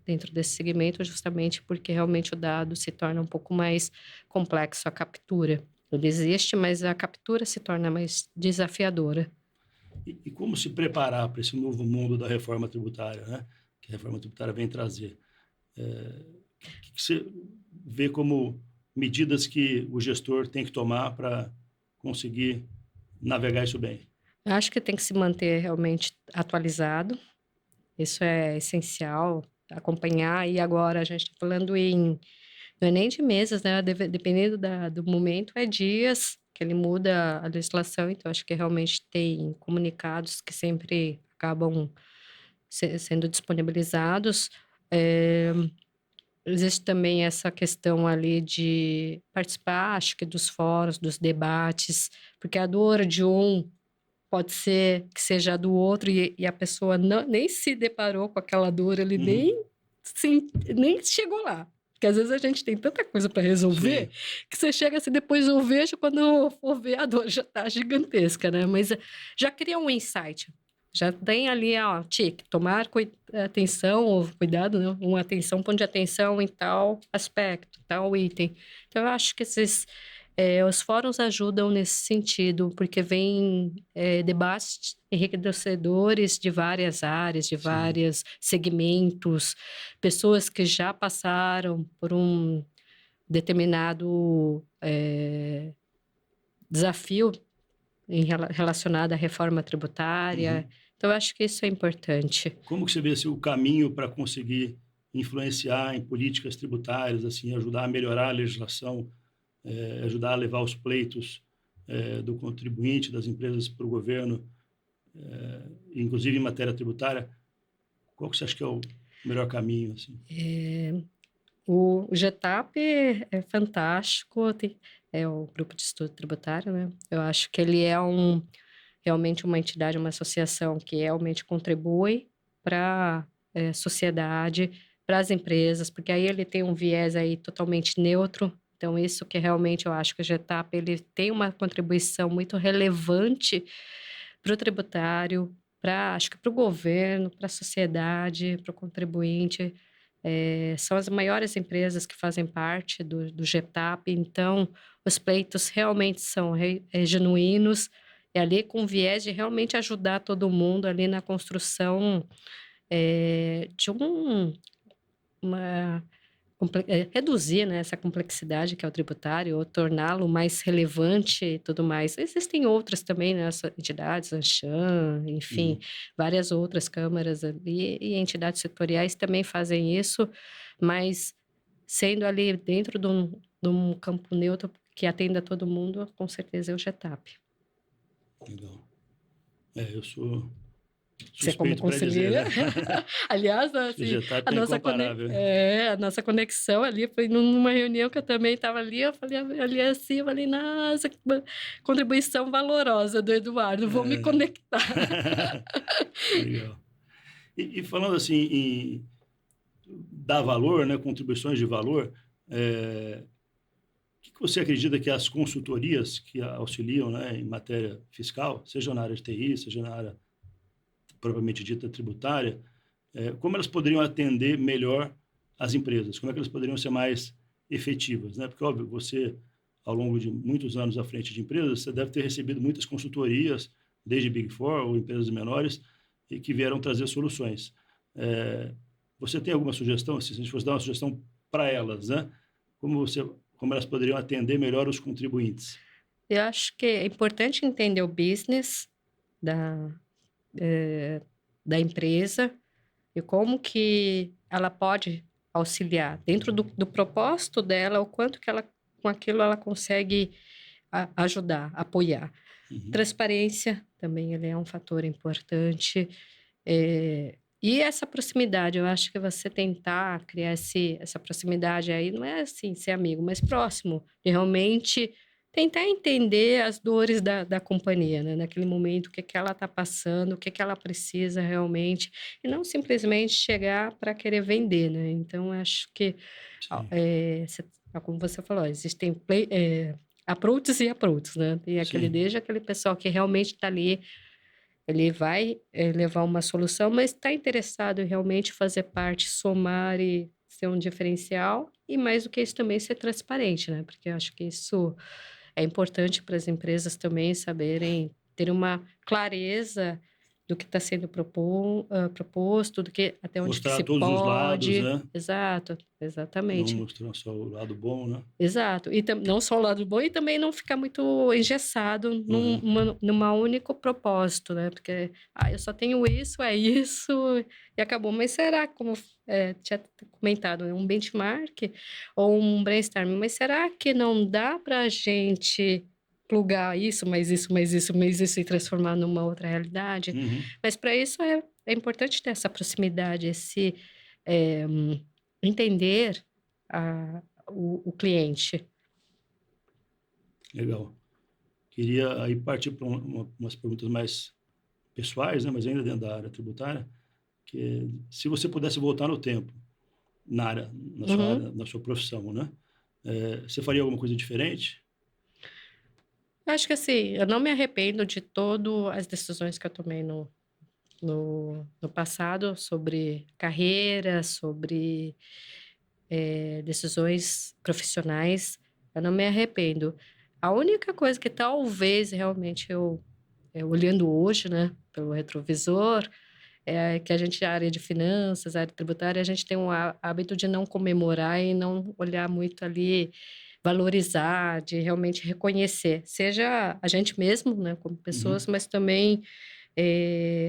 dentro desse segmento justamente porque realmente o dado se torna um pouco mais complexo, a captura. Ele existe, mas a captura se torna mais desafiadora. E como se preparar para esse novo mundo da reforma tributária, né? Que a reforma tributária vem trazer? O que você vê como medidas que o gestor tem que tomar para conseguir navegar isso bem? Eu acho que tem que se manter realmente atualizado, isso é essencial, acompanhar. E agora a gente está falando não é nem de meses, né? Dependendo do momento, é dias que ele muda a legislação. Então, acho que realmente tem comunicados que sempre acabam sendo disponibilizados. Eh, Existe também essa questão ali de participar, acho que dos fóruns, dos debates, porque a dor de um pode ser que seja a do outro e a pessoa nem se deparou com aquela dor, ele Uhum. nem chegou lá. Porque às vezes a gente tem tanta coisa para resolver Sim, que você chega assim, depois eu vejo, quando eu for ver, a dor já está gigantesca, né? Mas já cria um insight. Já tem ali, ó, tomar atenção ou cuidado, né? Uma atenção, um ponto de atenção em tal aspecto, tal item. Então, eu acho que os fóruns ajudam nesse sentido, porque vem debates enriquecedores de várias áreas, de sim. vários segmentos, pessoas que já passaram por um determinado desafio relacionado à reforma tributária. Uhum. Então, eu acho que isso é importante. Como que você vê assim, o caminho para conseguir influenciar em políticas tributárias, assim, ajudar a melhorar a legislação, ajudar a levar os pleitos do contribuinte, das empresas para o governo, inclusive em matéria tributária? Qual que você acha que é o melhor caminho, assim? O GETAP é fantástico, é o Grupo de Estudo Tributário, né? Eu acho que ele é realmente uma entidade, uma associação que realmente contribui para a sociedade, para as empresas, porque aí ele tem um viés aí totalmente neutro. Então, isso que realmente eu acho que o GETAP ele tem uma contribuição muito relevante para o tributário, acho que para o governo, para a sociedade, para o contribuinte. São as maiores empresas que fazem parte do GETAP, então os pleitos realmente são genuínos, e ali com viés de realmente ajudar todo mundo ali na construção de uma reduzir, né, essa complexidade que é o tributário, ou torná-lo mais relevante e tudo mais. Existem outras também, né, entidades, Anshan, enfim, Uhum. várias outras câmaras ali, e entidades setoriais também fazem isso, mas sendo ali dentro de um campo neutro que atenda todo mundo, com certeza é o GETAP. Legal. Eu sou Você como suspeito para dizer, né? conselheira, aliás, Acho que o assim, GETAP é incomparável. a nossa conexão ali foi numa reunião que eu também estava ali, eu falei, ali assim, eu falei, nossa, que contribuição valorosa do Eduardo, vou me É. conectar. Legal. E falando assim em dar valor, né, contribuições de valor, o que você acredita que as consultorias que auxiliam, né, em matéria fiscal, seja na área de TI, seja na área propriamente dita tributária, como elas poderiam atender melhor as empresas? Como é que elas poderiam ser mais efetivas, né? Porque, óbvio, você, ao longo de muitos anos à frente de empresas, você deve ter recebido muitas consultorias, desde Big Four ou empresas menores, e que vieram trazer soluções. Você tem alguma sugestão, se a gente fosse dar uma sugestão para elas, né? Como elas poderiam atender melhor os contribuintes? Eu acho que é importante entender o business da, da empresa e como que ela pode auxiliar dentro do propósito dela, o quanto que ela, com aquilo, ela consegue ajudar, apoiar. Uhum. Transparência também ele é um fator importante. E essa proximidade, eu acho que você tentar criar essa proximidade aí, não é assim, ser amigo, mas próximo, de realmente tentar entender as dores da companhia, né? Naquele momento, o que que ela está passando, o que que ela precisa realmente, e não simplesmente chegar para querer vender, né? Então, acho que, Sim, como você falou, existem approaches e approaches, né? Tem sim. desde aquele pessoal que realmente está ali, ele vai levar uma solução, mas está interessado em realmente fazer parte, somar e ser um diferencial, e mais do que isso também ser transparente, né? Porque eu acho que isso é importante para as empresas também saberem ter uma clareza do que está sendo proposto, do que até onde que Mostrar se todos os lados, pode. né? Exato, Não exatamente. mostrar só o lado bom, né? Exato. E não só o lado bom, e também não ficar muito engessado Uhum. numa único propósito, né? Porque, eu só tenho isso, é isso, e acabou. Mas será, como tinha comentado, um benchmark ou um brainstorming, mas será que não dá para a gente plugar isso, mais isso, mais isso, mais isso e transformar numa outra realidade? Uhum. Mas para isso é importante ter essa proximidade, eh, entender o cliente. Legal. Queria aí partir para umas perguntas mais pessoais, né? Mas ainda dentro da área tributária, que se você pudesse voltar no tempo, na sua Uhum. área, na sua profissão, né? Você faria alguma coisa diferente? Eu acho que assim, eu não me arrependo de todas as decisões que eu tomei no passado sobre carreira, sobre decisões profissionais. Eu não me arrependo. A única coisa que talvez realmente olhando hoje, né, pelo retrovisor, é que a gente, a área de finanças, a área tributária, a gente tem um hábito de não comemorar e não olhar muito ali, valorizar, de realmente reconhecer, seja a gente mesmo, né, como pessoas, Uhum. mas também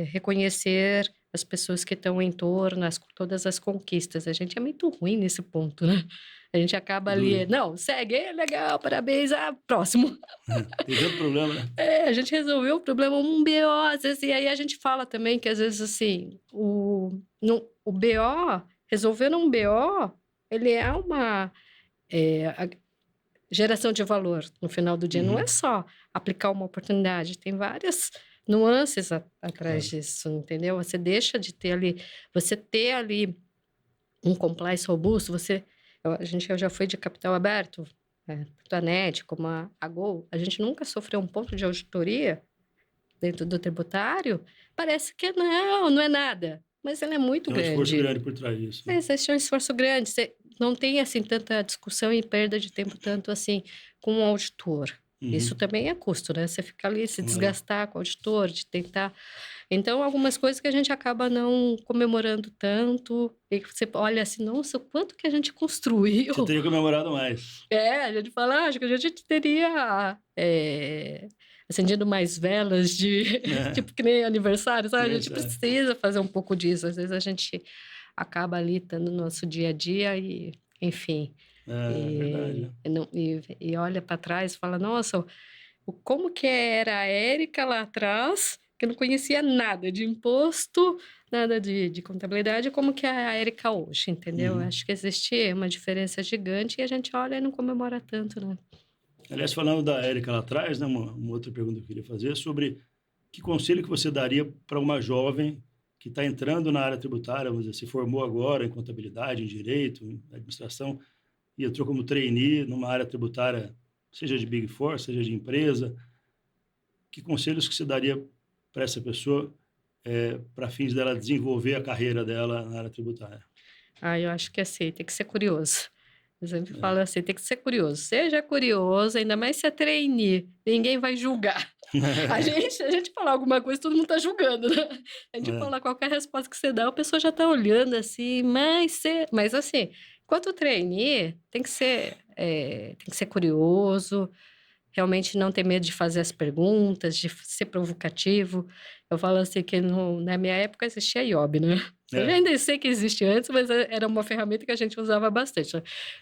reconhecer as pessoas que estão em torno, todas as conquistas. A gente é muito ruim nesse ponto, né? A gente acaba Sem ali, dúvida. não, segue, legal, parabéns, próximo. Tem tanto problema, né? A gente resolveu o problema, um BO, às vezes, e aí a gente fala também que às vezes assim, o BO, resolvendo um BO, ele é uma geração de valor no final do dia. Não é Uhum. só aplicar uma oportunidade, tem várias nuances atrás Claro. disso, entendeu? Você deixa de ter ali, você ter ali um compliance robusto, eu já fui de capital aberto, tanto a NET como a Gol, a gente nunca sofreu um ponto de auditoria dentro do tributário, parece que não é nada, mas ela é muito Tem um esforço grande. grande por trás disso, né? Mas existe um esforço grande, você não tem, assim, tanta discussão e perda de tempo tanto, assim, com o auditor. Isso Uhum. também é custo, né, você fica ali, se Claro. desgastar com o auditor, de tentar então algumas coisas que a gente acaba não comemorando tanto, e que você olha assim: "Nossa, o quanto que a gente construiu". Você teria comemorado mais. A gente fala: "Acho que a gente teria, acendido mais velas de É, tipo que nem aniversário, sabe, a gente aniversário. precisa fazer um pouco disso, às vezes a gente acaba ali estando no nosso dia a dia e, enfim, É verdade, e né? não e olha para trás e fala: "Nossa, como que era a Érica lá atrás, que não conhecia nada de imposto, nada de contabilidade, como que é a Érica hoje", entendeu? Uhum. Acho que existe uma diferença gigante e a gente olha e não comemora tanto, né. Aliás, falando da Érica lá atrás, né, uma outra pergunta que eu queria fazer é sobre que conselho que você daria para uma jovem que está entrando na área tributária, vamos dizer, se formou agora em contabilidade, em direito, em administração, e entrou como trainee numa área tributária, seja de Big Four, seja de empresa. Que conselhos que você daria para essa pessoa, para fins dela desenvolver a carreira dela na área tributária? Eu acho que assim, tem que ser curioso. Eu sempre falo assim, tem que ser curioso. Seja curioso, ainda mais se é trainee, ninguém vai julgar. A gente falar alguma coisa, todo mundo tá julgando, né? A gente É, falar qualquer resposta que você dá, a pessoa já tá olhando assim, mas assim, enquanto trainee, tem que ser curioso, realmente não ter medo de fazer as perguntas, de ser provocativo. Eu falo assim que na minha época existia IOB, né? Eu já é, ainda sei que existe antes, mas era uma ferramenta que a gente usava bastante.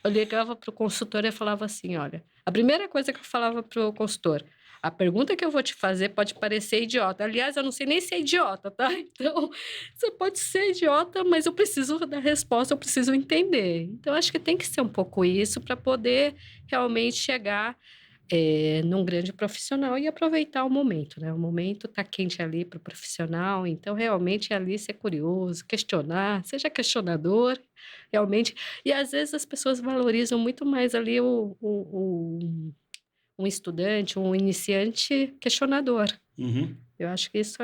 Eu ligava para o consultor e falava assim, olha, a primeira coisa que eu falava para o consultor, a pergunta que eu vou te fazer pode parecer idiota. Aliás, eu não sei nem se é idiota, tá? Então, você pode ser idiota, mas eu preciso da resposta, eu preciso entender. Então, acho que tem que ser um pouco isso para poder realmente chegar num grande profissional e aproveitar o momento, né? O momento está quente ali para o profissional, então realmente é ali ser curioso, questionar, seja questionador, realmente. E às vezes as pessoas valorizam muito mais ali um estudante, um iniciante questionador. uhum. Eu acho que isso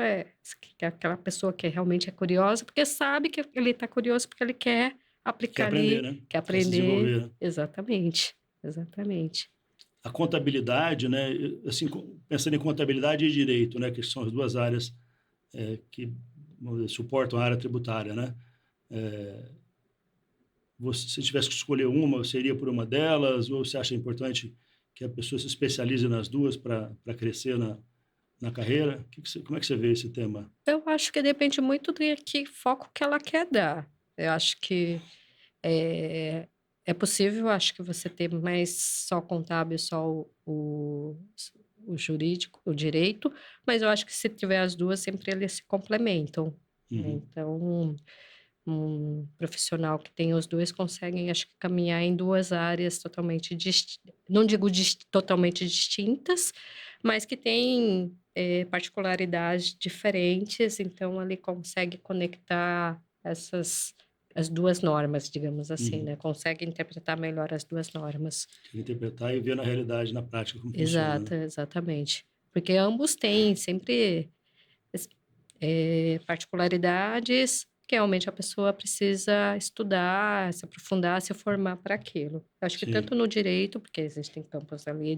que é aquela pessoa que realmente é curiosa, porque sabe que ele está curioso porque ele quer Quer aplicar aprender, ali, né? quer Quer se aprender. desenvolver, né? Exatamente, exatamente. A contabilidade, né? Assim, pensando em contabilidade e direito, né? Que são as duas áreas que vamos dizer, suportam a área tributária, né? Se tivesse que escolher uma, você iria por uma delas? Ou você acha importante que a pessoa se especialize nas duas para crescer na carreira? Como é que você vê esse tema? Eu acho que depende muito do que foco que ela quer dar. Eu acho que é, é possível, acho que você ter mais só contábil, só o jurídico, o direito, mas eu acho que se tiver as duas, sempre eles se complementam, né? Uhum. Então, um profissional que tem os dois conseguem, acho que, caminhar em duas áreas totalmente distintas, não digo totalmente distintas, mas que têm particularidades diferentes, então ele consegue conectar as duas normas, digamos assim, Uhum. né? Consegue interpretar melhor as duas normas. Quer interpretar e ver na realidade, na prática, como funciona, né? Exato, exatamente. Porque ambos têm sempre particularidades que realmente a pessoa precisa estudar, se aprofundar, se formar para aquilo. Eu acho que Sim, tanto no direito, porque existem campos ali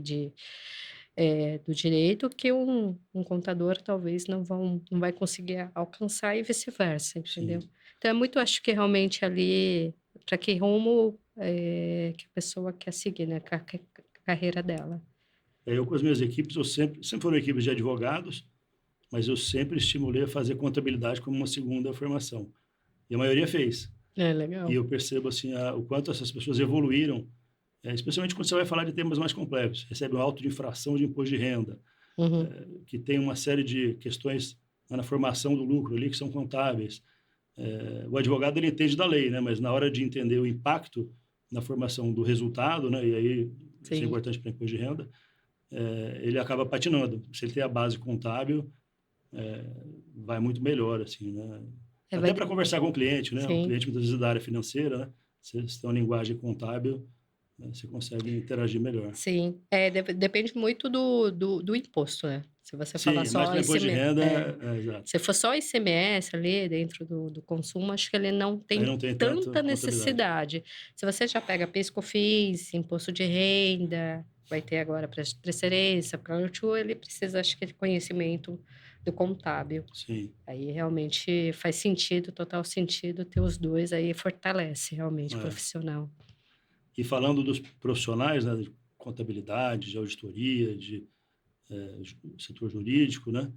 do direito, que um contador talvez não vai conseguir alcançar e vice-versa, entendeu? sim. Então, é muito, acho que realmente ali, para que rumo que a pessoa quer seguir, né? A carreira dela. Eu com as minhas equipes, eu sempre foram equipes de advogados, mas eu sempre estimulei a fazer contabilidade como uma segunda formação. E a maioria fez. É E legal. eu percebo assim o quanto essas pessoas evoluíram, especialmente quando você vai falar de temas mais complexos. Recebe um auto de infração de imposto de renda, Uhum, que tem uma série de questões na formação do lucro ali que são contábeis. O advogado ele entende da lei, né? Mas na hora de entender o impacto na formação do resultado, né? E aí isso é sim. importante para imposto de renda, ele acaba patinando. Se ele tem a base contábil, vai muito melhor, assim, né? É, Até para conversar com o cliente, né? O sim. cliente muitas vezes é da área financeira, né? Se estão em linguagem contábil, né? Você consegue interagir melhor. Sim, depende muito do imposto, né? Se você falar Sim, mais só para imposto de ICMS, renda, exato. se for só ICMS ali dentro do consumo, acho que ele não Aí tem não tem tanta tanta contabilidade. necessidade. Se você já pega PIS/COFINS, imposto de renda, vai ter agora para transferência, para o ele precisa, acho que, de conhecimento do contábil. Sim, Aí realmente faz sentido, total sentido ter os dois, aí fortalece realmente o é. profissional. E falando dos profissionais, né, de contabilidade, de auditoria, de setor jurídico, né?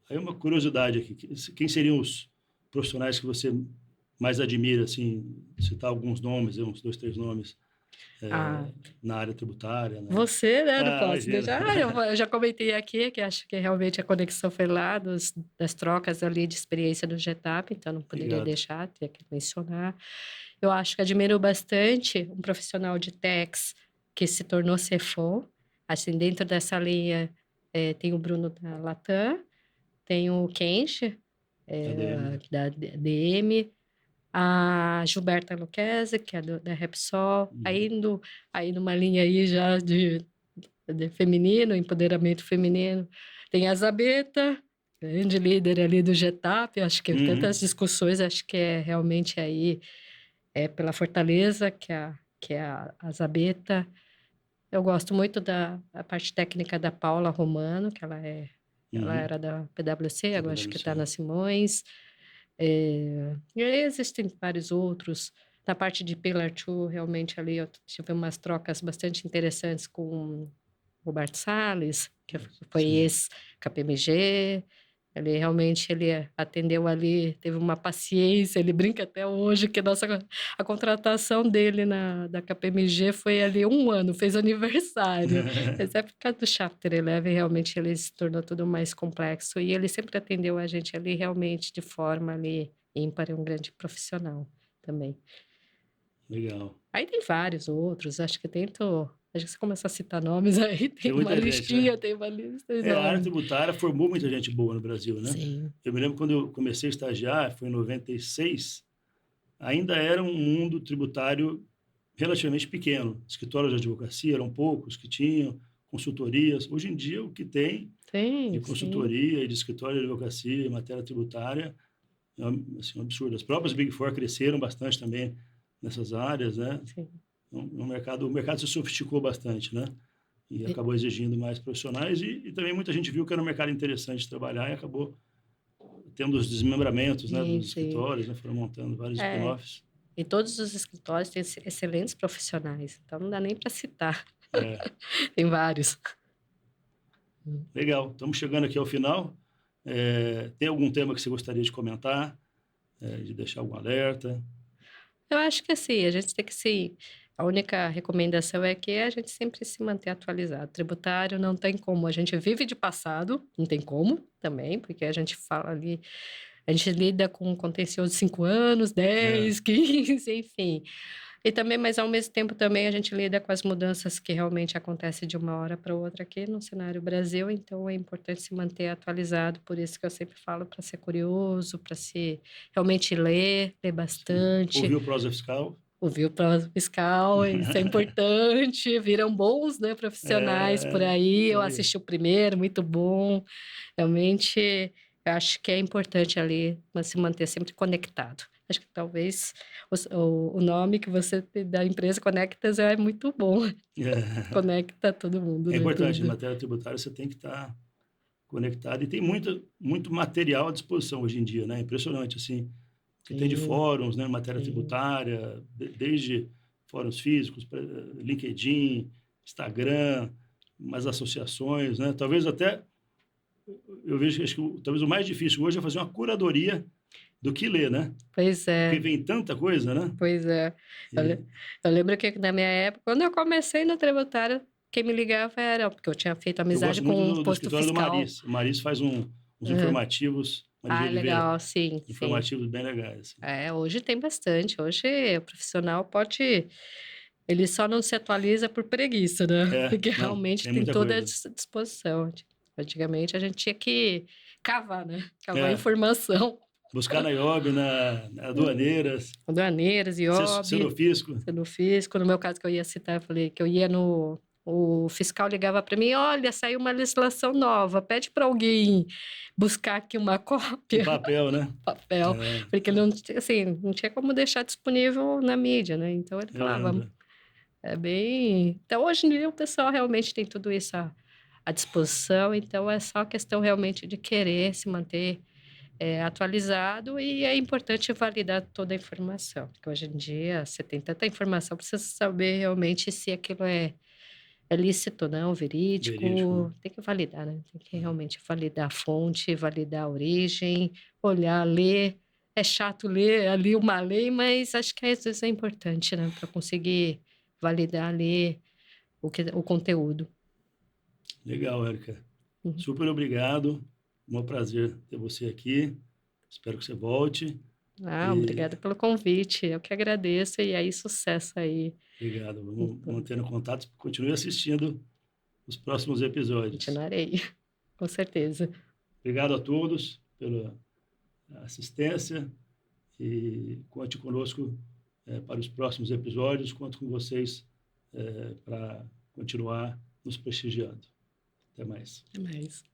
Aí uma curiosidade aqui, quem seriam os profissionais que você mais admira, assim, citar alguns nomes, uns dois, três nomes, Ah, na área tributária, né? você, né, não Ah, posso imagina. deixar. Eu já comentei aqui que acho que realmente a conexão foi lá das trocas ali de experiência do Getap, então não poderia Obrigado. deixar, tinha que mencionar. Eu acho que admiro bastante um profissional de tax que se tornou CFO. Assim, dentro dessa linha, tem o Bruno da Latam, tem o Kenji, ADM. da DM, a Gilberta Lucchese, que é da Repsol, Uhum. aí numa linha aí já de feminino, empoderamento feminino, tem a Zabeta, grande líder ali do Getap, acho que tantas Uhum. discussões, acho que é realmente aí é pela Fortaleza, a Zabeta. Eu gosto muito da a parte técnica da Paula Romano, que ela Uhum. era da PwC, Da agora acho que está PwC. na Simões. E aí existem vários outros. Na parte de Pillar 2, realmente ali eu tive umas trocas bastante interessantes com o Bart Salles, que foi Sim. ex-KPMG. Ele atendeu ali, teve uma paciência, ele brinca até hoje que a contratação dele da KPMG foi ali 1 ano, fez aniversário. Mas é por causa do Chapter 11, realmente ele se tornou tudo mais complexo e ele sempre atendeu a gente ali realmente de forma ali ímpar, um grande profissional também. Legal. Aí tem vários outros, acho que se começar a citar nomes aí, Tem muita gente, né? tem uma lista A área enorme. tributária formou muita gente boa no Brasil, né? Sim, Eu me lembro quando eu comecei a estagiar, foi em 96, ainda era um mundo tributário relativamente pequeno. Escritórios de advocacia eram poucos que tinham, consultorias. Hoje em dia, o que tem de sim, consultoria e de escritório de advocacia em matéria tributária é assim, um absurdo. As próprias Big Four cresceram bastante também nessas áreas, né? sim. O mercado se sofisticou bastante, né? E acabou exigindo mais profissionais e também muita gente viu que era um mercado interessante de trabalhar e acabou tendo os desmembramentos, né, Sim, dos sim. escritórios, né? Foram montando vários É, spin-offs. e todos os escritórios têm excelentes profissionais, então não dá nem para citar. É, Tem vários. Hum. legal. Estamos chegando aqui ao final. Tem algum tema que você gostaria de comentar, de deixar algum alerta? Eu acho que assim, a gente tem que se. A única recomendação é que a gente sempre se manter atualizado. Tributário não tem como. A gente vive de passado, não tem como também, porque a gente fala ali, a gente lida com um contencioso de 5 anos, É, 10, 15, enfim. E também, mas ao mesmo tempo também a gente lida com as mudanças que realmente acontecem de uma hora para outra aqui no cenário Brasil, então é importante se manter atualizado, por isso que eu sempre falo para ser curioso, para se realmente ler sim. bastante, Ouviu o Prosa Fiscal? ouvir o plano fiscal, isso é importante, viram bons, né, profissionais por aí, Isso eu aí. assisti o primeiro, muito bom, realmente eu acho que é importante ali, mas se manter sempre conectado. Acho que talvez o nome que você tem da empresa Conectas é muito bom. Conecta todo mundo, É né? importante, em Tudo. matéria tributária você tem que estar conectado e tem muito material à disposição hoje em dia, né? Impressionante, assim, que tem de Sim, fóruns, né, matéria sim. tributária, desde fóruns físicos, LinkedIn, Instagram, umas associações, né? Talvez até, eu vejo que acho que talvez o mais difícil hoje é fazer uma curadoria do que ler, né? Pois Porque é, vem tanta coisa, né? pois é. Eu, E, le- eu lembro que na minha época, quando eu comecei no tributário, quem me ligava era, porque eu tinha feito eu amizade gosto muito com um do posto escritório do fiscal. Maris. O Maris faz uns Aham. informativos, Maris de Ah, Oliveira, legal, sim, sim. informativos bem legais, assim. É, hoje tem bastante. Hoje o profissional pode. Ele só não se atualiza por preguiça, né? Porque Não, realmente tem tem muita toda a coisa. disposição. Antigamente a gente tinha que cavar, né? Cavar É, informação. buscar na IOB, na Aduaneiras, Aduaneiras, IOB, Senofisco. sendo físico. No meu caso, que eu ia citar, eu falei que eu ia no. O fiscal ligava para mim: olha, saiu uma legislação nova, pede para alguém buscar aqui uma Em cópia, papel, né? papel, porque Então, não tinha como deixar disponível na mídia, né? Então ele eu falava, lembro. é bem. Então hoje em dia o pessoal realmente tem tudo isso à disposição, então é só questão realmente de querer se manter atualizado e é importante validar toda a informação, porque hoje em dia você tem tanta informação, precisa saber realmente se aquilo é lícito ou não, Verídico, né? verídico, tem que validar, né? Tem que realmente validar a fonte, validar a origem, olhar, ler. É chato ler ali uma lei, mas acho que às vezes é importante, né? Para conseguir validar ali o conteúdo. Legal, Érica. Uhum. Super obrigado. Um prazer ter você aqui. Espero que você volte. Ah, E obrigada pelo convite. Eu que agradeço e aí sucesso aí. obrigado. Vamos Então, mantendo contato. Continue assistindo os próximos episódios. continuarei, com certeza. Obrigado a todos pela assistência e conte conosco para os próximos episódios. Conto com vocês para continuar nos prestigiando. Até mais. Até mais.